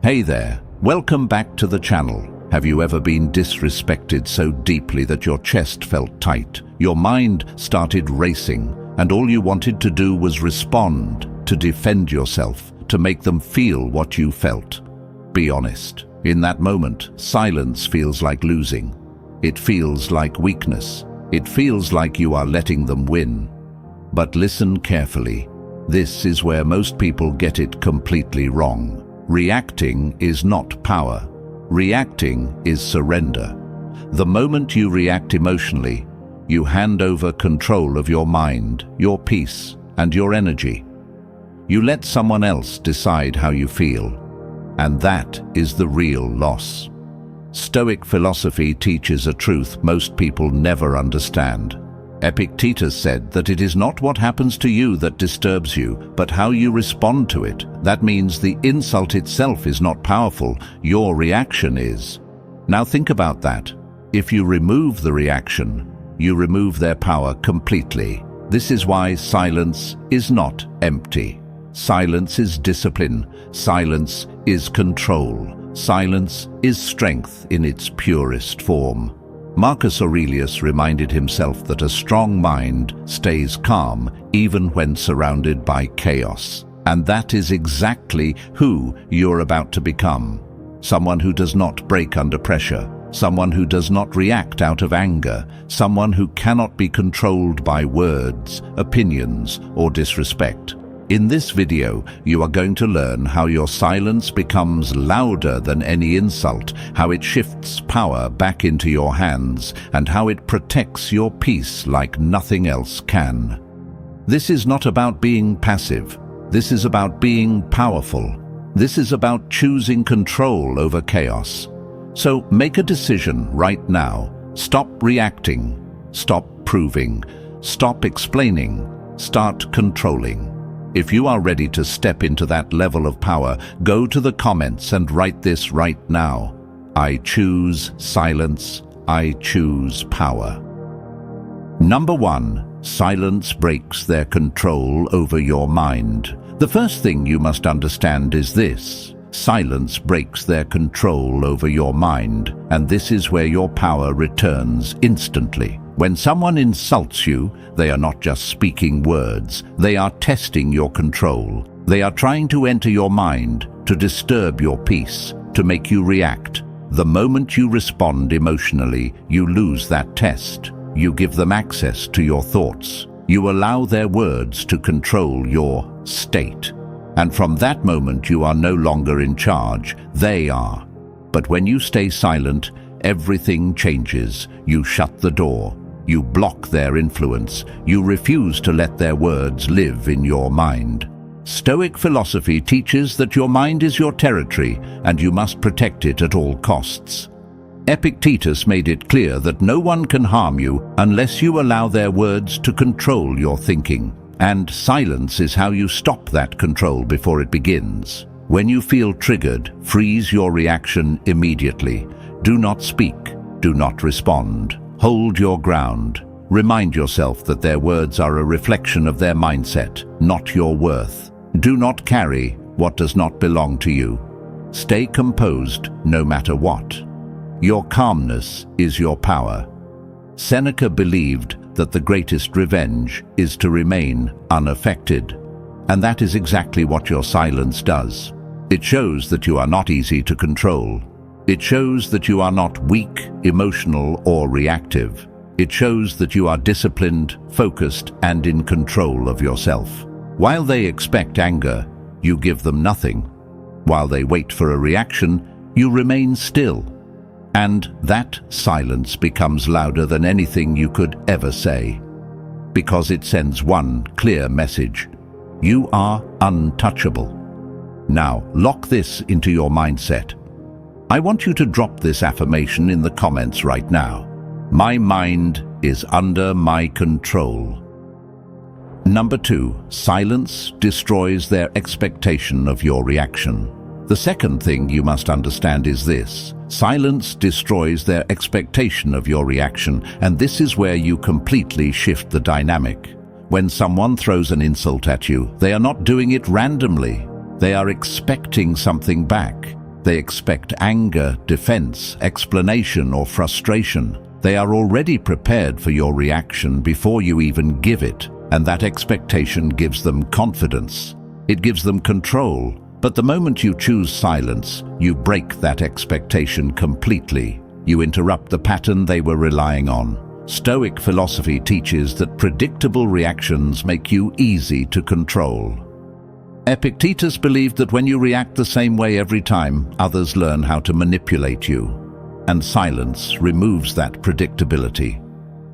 Hey there, welcome back to the channel. Have you ever been disrespected so deeply that your chest felt tight, your mind started racing, and all you wanted to do was respond, to defend yourself, to make them feel what you felt? Be honest. In that moment, silence feels like losing. It feels like weakness. It feels like you are letting them win. But listen carefully. This is where most people get it completely wrong. Reacting is not power. Reacting is surrender. The moment you react emotionally, you hand over control of your mind, your peace, and your energy. You let someone else decide how you feel, and that is the real loss. Stoic philosophy teaches a truth most people never understand. Epictetus said that it is not what happens to you that disturbs you, but how you respond to it. That means the insult itself is not powerful, your reaction is. Now think about that. If you remove the reaction, you remove their power completely. This is why silence is not empty. Silence is discipline. Silence is control. Silence is strength in its purest form. Marcus Aurelius reminded himself that a strong mind stays calm even when surrounded by chaos. And that is exactly who you're about to become. Someone who does not break under pressure. Someone who does not react out of anger. Someone who cannot be controlled by words, opinions, or disrespect. In this video, you are going to learn how your silence becomes louder than any insult, how it shifts power back into your hands, and how it protects your peace like nothing else can. This is not about being passive. This is about being powerful. This is about choosing control over chaos. So make a decision right now. Stop reacting. Stop proving. Stop explaining. Start controlling. If you are ready to step into that level of power, go to the comments and write this right now. I choose silence. I choose power. Number 1. Silence breaks their control over your mind. The first thing you must understand is this. Silence breaks their control over your mind, and this is where your power returns instantly. When someone insults you, they are not just speaking words, they are testing your control. They are trying to enter your mind, to disturb your peace, to make you react. The moment you respond emotionally, you lose that test. You give them access to your thoughts. You allow their words to control your state. And from that moment, you are no longer in charge. They are. But when you stay silent, everything changes. You shut the door. You block their influence. You refuse to let their words live in your mind. Stoic philosophy teaches that your mind is your territory and you must protect it at all costs. Epictetus made it clear that no one can harm you unless you allow their words to control your thinking. And silence is how you stop that control before it begins. When you feel triggered, freeze your reaction immediately. Do not speak. Do not respond. Hold your ground. Remind yourself that their words are a reflection of their mindset, not your worth. Do not carry what does not belong to you. Stay composed no matter what. Your calmness is your power. Seneca believed that the greatest revenge is to remain unaffected. And that is exactly what your silence does. It shows that you are not easy to control. It shows that you are not weak, emotional, or reactive. It shows that you are disciplined, focused, and in control of yourself. While they expect anger, you give them nothing. While they wait for a reaction, you remain still. And that silence becomes louder than anything you could ever say. Because it sends one clear message. You are untouchable. Now, lock this into your mindset. I want you to drop this affirmation in the comments right now. My mind is under my control. Number 2, silence destroys their expectation of your reaction. The second thing you must understand is this. Silence destroys their expectation of your reaction, and this is where you completely shift the dynamic. When someone throws an insult at you, they are not doing it randomly. They are expecting something back. They expect anger, defense, explanation, or frustration. They are already prepared for your reaction before you even give it, and that expectation gives them confidence. It gives them control. But the moment you choose silence, you break that expectation completely. You interrupt the pattern they were relying on. Stoic philosophy teaches that predictable reactions make you easy to control. Epictetus believed that when you react the same way every time, others learn how to manipulate you. And silence removes that predictability.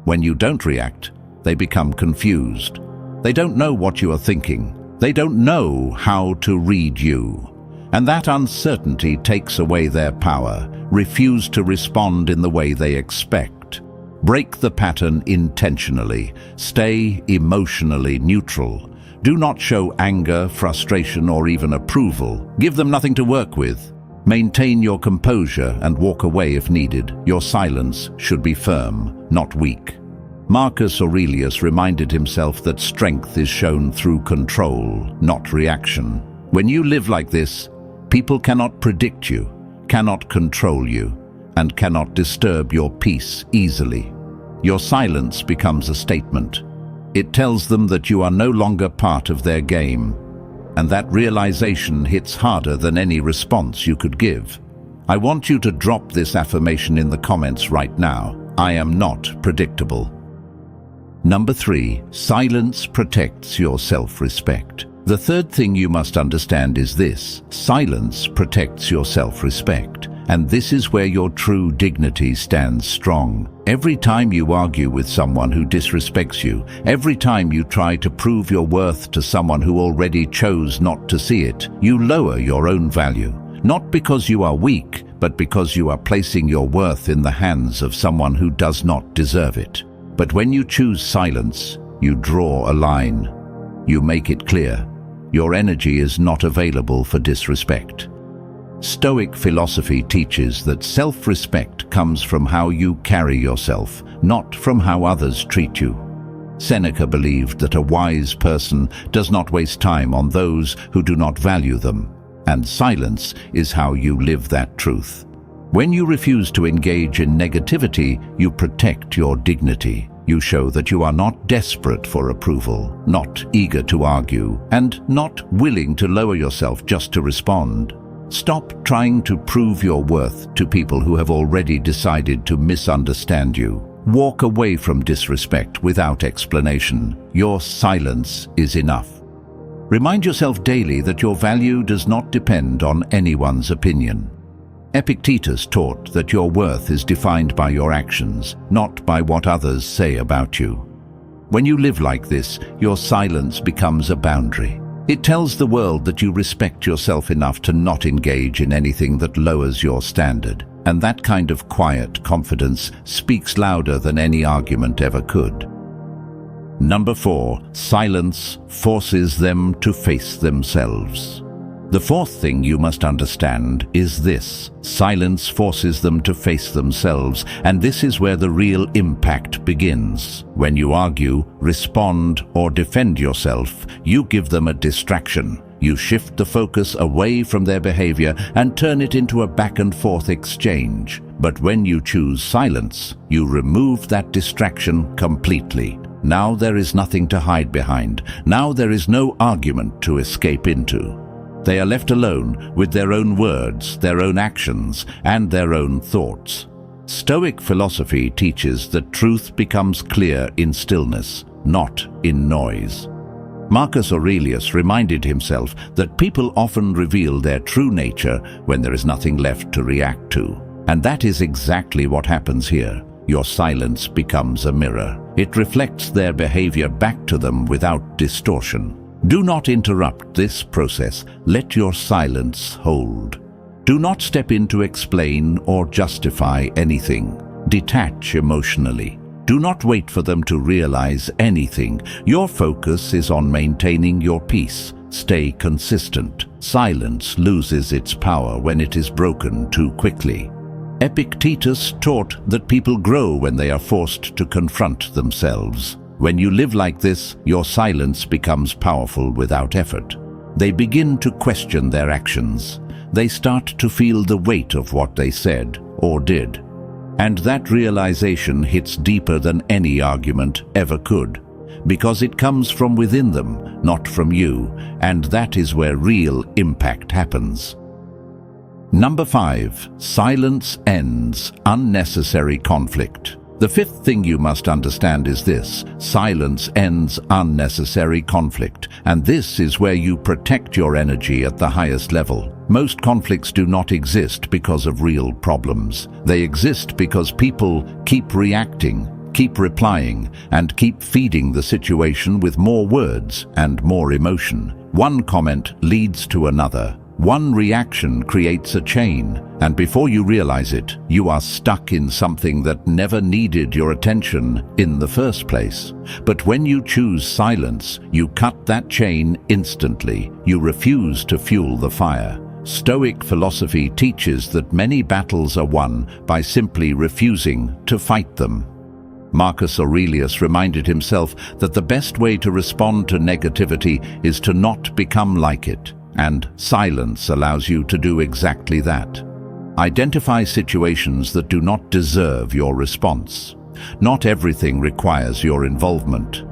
When you don't react, they become confused. They don't know what you are thinking. They don't know how to read you. And that uncertainty takes away their power. Refuse to respond in the way they expect. Break the pattern intentionally. Stay emotionally neutral. Do not show anger, frustration, or even approval. Give them nothing to work with. Maintain your composure and walk away if needed. Your silence should be firm, not weak. Marcus Aurelius reminded himself that strength is shown through control, not reaction. When you live like this, people cannot predict you, cannot control you, and cannot disturb your peace easily. Your silence becomes a statement. It tells them that you are no longer part of their game, and that realization hits harder than any response you could give. I want you to drop this affirmation in the comments right now. I am not predictable. Number 3, silence protects your self-respect. The third thing you must understand is this: silence protects your self-respect. And this is where your true dignity stands strong. Every time you argue with someone who disrespects you, every time you try to prove your worth to someone who already chose not to see it, you lower your own value. Not because you are weak, but because you are placing your worth in the hands of someone who does not deserve it. But when you choose silence, you draw a line. You make it clear. Your energy is not available for disrespect. Stoic philosophy teaches that self-respect comes from how you carry yourself, not from how others treat you. Seneca believed that a wise person does not waste time on those who do not value them, and silence is how you live that truth. When you refuse to engage in negativity, you protect your dignity. You show that you are not desperate for approval, not eager to argue, and not willing to lower yourself just to respond. Stop trying to prove your worth to people who have already decided to misunderstand you. Walk away from disrespect without explanation. Your silence is enough. Remind yourself daily that your value does not depend on anyone's opinion. Epictetus taught that your worth is defined by your actions, not by what others say about you. When you live like this, your silence becomes a boundary. It tells the world that you respect yourself enough to not engage in anything that lowers your standard. And that kind of quiet confidence speaks louder than any argument ever could. Number 4, silence forces them to face themselves. The fourth thing you must understand is this: silence forces them to face themselves, and this is where the real impact begins. When you argue, respond, or defend yourself, you give them a distraction. You shift the focus away from their behavior and turn it into a back-and-forth exchange. But when you choose silence, you remove that distraction completely. Now there is nothing to hide behind. Now there is no argument to escape into. They are left alone with their own words, their own actions, and their own thoughts. Stoic philosophy teaches that truth becomes clear in stillness, not in noise. Marcus Aurelius reminded himself that people often reveal their true nature when there is nothing left to react to. And that is exactly what happens here. Your silence becomes a mirror. It reflects their behavior back to them without distortion. Do not interrupt this process. Let your silence hold. Do not step in to explain or justify anything. Detach emotionally. Do not wait for them to realize anything. Your focus is on maintaining your peace. Stay consistent. Silence loses its power when it is broken too quickly. Epictetus taught that people grow when they are forced to confront themselves. When you live like this, your silence becomes powerful without effort. They begin to question their actions. they start to feel the weight of what they said or did. And that realization hits deeper than any argument ever could, because it comes from within them, not from you, and that is where real impact happens. Number 5, silence ends unnecessary conflict. The fifth thing you must understand is this: silence ends unnecessary conflict, and this is where you protect your energy at the highest level. Most conflicts do not exist because of real problems. They exist because people keep reacting, keep replying, and keep feeding the situation with more words and more emotion. One comment leads to another. One reaction creates a chain, and before you realize it, you are stuck in something that never needed your attention in the first place. But when you choose silence, you cut that chain instantly. You refuse to fuel the fire. Stoic philosophy teaches that many battles are won by simply refusing to fight them. Marcus Aurelius reminded himself that the best way to respond to negativity is to not become like it. And silence allows you to do exactly that. Identify situations that do not deserve your response. Not everything requires your involvement.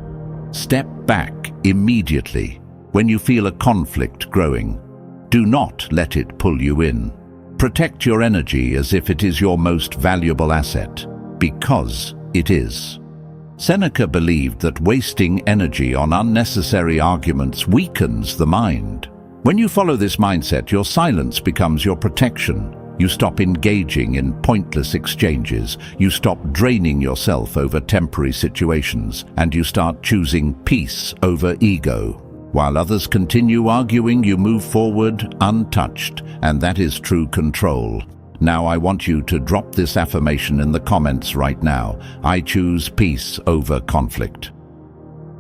Step back immediately when you feel a conflict growing. Do not let it pull you in. Protect your energy as if it is your most valuable asset, because it is. Seneca believed that wasting energy on unnecessary arguments weakens the mind. When you follow this mindset, your silence becomes your protection. You stop engaging in pointless exchanges. You stop draining yourself over temporary situations, and you start choosing peace over ego. While others continue arguing, you move forward untouched, and that is true control. Now I want you to drop this affirmation in the comments right now. I choose peace over conflict.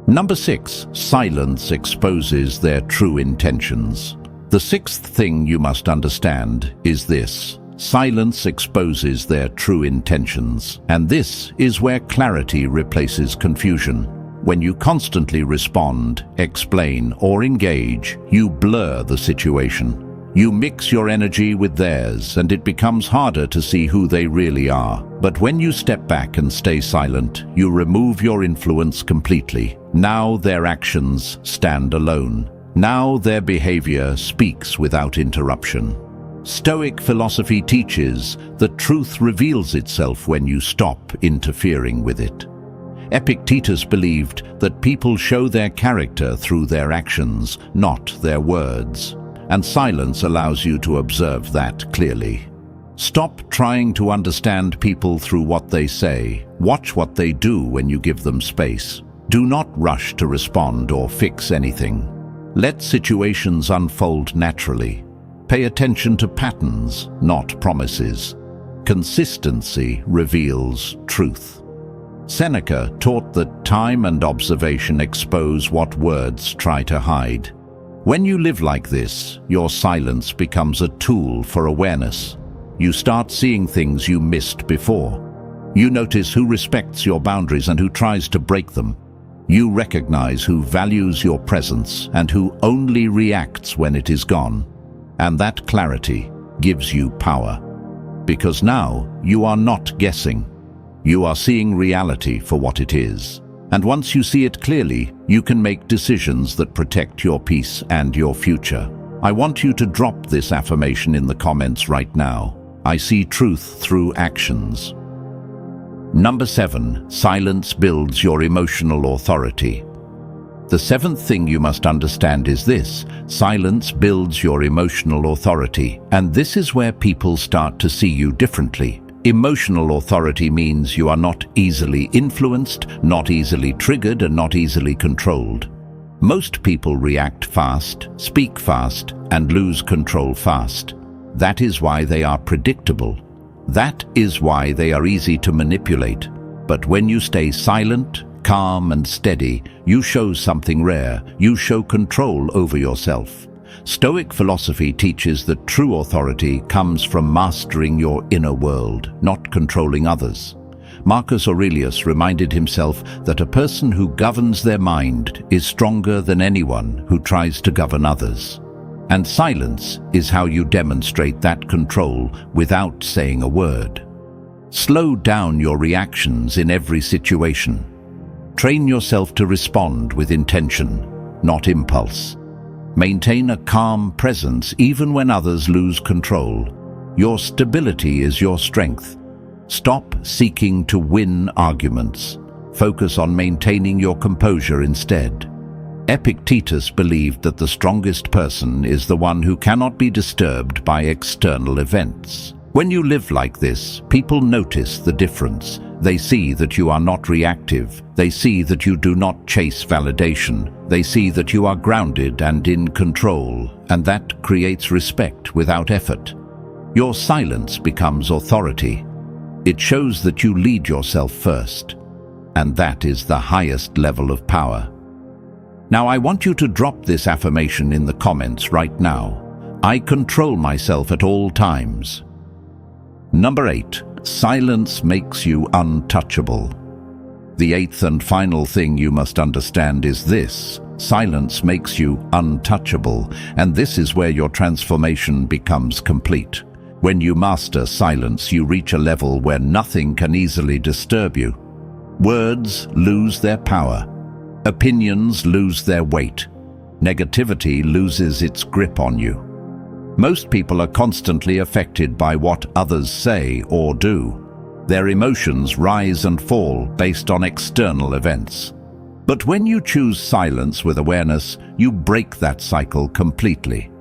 Number 6, silence exposes their true intentions. The sixth thing you must understand is this: silence exposes their true intentions, and this is where clarity replaces confusion. When you constantly respond, explain, or engage, you blur the situation. You mix your energy with theirs, and it becomes harder to see who they really are. But when you step back and stay silent, you remove your influence completely. Now their actions stand alone. Now their behavior speaks without interruption. Stoic philosophy teaches that truth reveals itself when you stop interfering with it. Epictetus believed that people show their character through their actions, not their words. And silence allows you to observe that clearly. Stop trying to understand people through what they say. Watch what they do when you give them space. Do not rush to respond or fix anything. Let situations unfold naturally. Pay attention to patterns, not promises. Consistency reveals truth. Seneca taught that time and observation expose what words try to hide. When you live like this, your silence becomes a tool for awareness. You start seeing things you missed before. You notice who respects your boundaries and who tries to break them. You recognize who values your presence and who only reacts when it is gone. And that clarity gives you power. Because now you are not guessing. You are seeing reality for what it is. And once you see it clearly, you can make decisions that protect your peace and your future. I want you to drop this affirmation in the comments right now. I see truth through actions. Number 7, silence builds your emotional authority. The seventh thing you must understand is this: silence builds your emotional authority, and this is where people start to see you differently. Emotional authority means you are not easily influenced, not easily triggered, and not easily controlled. Most people react fast, speak fast, and lose control fast. That is why they are predictable. That is why they are easy to manipulate. But when you stay silent, calm, and steady, you show something rare. You show control over yourself. Stoic philosophy teaches that true authority comes from mastering your inner world, not controlling others. Marcus Aurelius reminded himself that a person who governs their mind is stronger than anyone who tries to govern others. And silence is how you demonstrate that control without saying a word. Slow down your reactions in every situation. Train yourself to respond with intention, not impulse. Maintain a calm presence even when others lose control. Your stability is your strength. Stop seeking to win arguments. Focus on maintaining your composure instead. Epictetus believed that the strongest person is the one who cannot be disturbed by external events. When you live like this, people notice the difference. They see that you are not reactive. They see that you do not chase validation. They see that you are grounded and in control, and that creates respect without effort. Your silence becomes authority. It shows that you lead yourself first, and that is the highest level of power. Now I want you to drop this affirmation in the comments right now. I control myself at all times. Number 8. Silence makes you untouchable. The eighth and final thing you must understand is this. Silence makes you untouchable, and this is where your transformation becomes complete. When you master silence, you reach a level where nothing can easily disturb you. Words lose their power. Opinions lose their weight. Negativity loses its grip on you. Most people are constantly affected by what others say or do. Their emotions rise and fall based on external events. But when you choose silence with awareness, you break that cycle completely.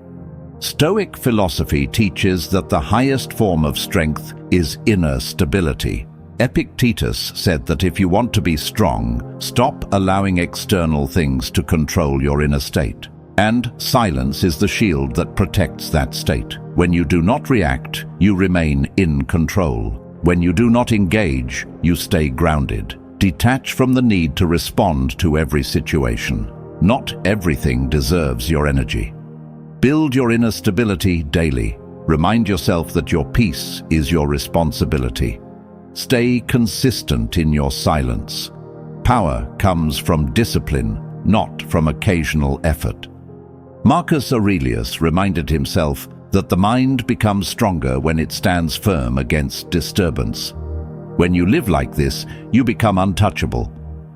Stoic philosophy teaches that the highest form of strength is inner stability. Epictetus said that if you want to be strong, stop allowing external things to control your inner state. And silence is the shield that protects that state. When you do not react, you remain in control. When you do not engage, you stay grounded. Detach from the need to respond to every situation. Not everything deserves your energy. Build your inner stability daily. Remind yourself that your peace is your responsibility. Stay consistent in your silence. Power comes from discipline, not from occasional effort. Marcus Aurelius reminded himself that the mind becomes stronger when it stands firm against disturbance. When you live like this, you become untouchable.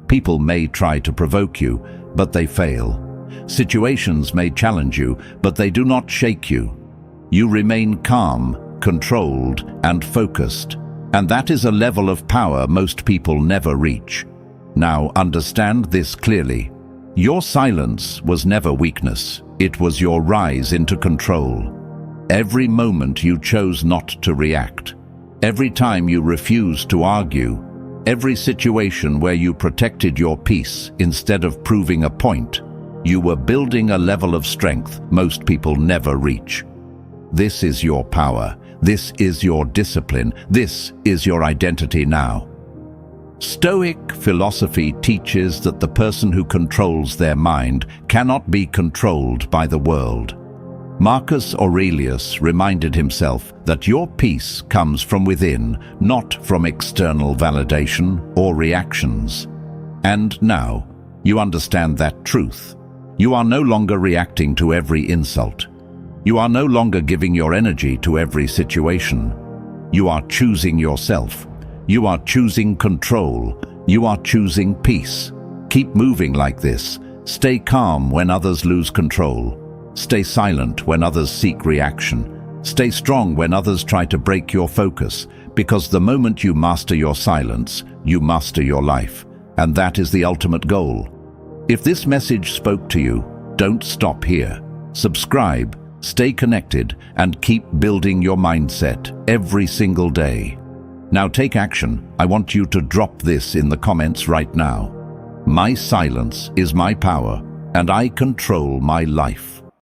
People may try to provoke you, but they fail. Situations may challenge you, but they do not shake you. You remain calm, controlled, and focused. And that is a level of power most people never reach. Now understand this clearly. Your silence was never weakness. It was your rise into control. Every moment you chose not to react. Every time you refused to argue. Every situation where you protected your peace instead of proving a point. You were building a level of strength most people never reach. This is your power. This is your discipline. This is your identity now. Stoic philosophy teaches that the person who controls their mind cannot be controlled by the world. Marcus Aurelius reminded himself that your peace comes from within, not from external validation or reactions. And now, you understand that truth. You are no longer reacting to every insult. You are no longer giving your energy to every situation. You are choosing yourself. You are choosing control. You are choosing peace. Keep moving like this. Stay calm when others lose control. Stay silent when others seek reaction. Stay strong when others try to break your focus, because the moment you master your silence, you master your life. And that is the ultimate goal. If this message spoke to you, don't stop here. Subscribe, stay connected, and keep building your mindset every single day. Now take action. I want you to drop this in the comments right now. My silence is my power, and I control my life.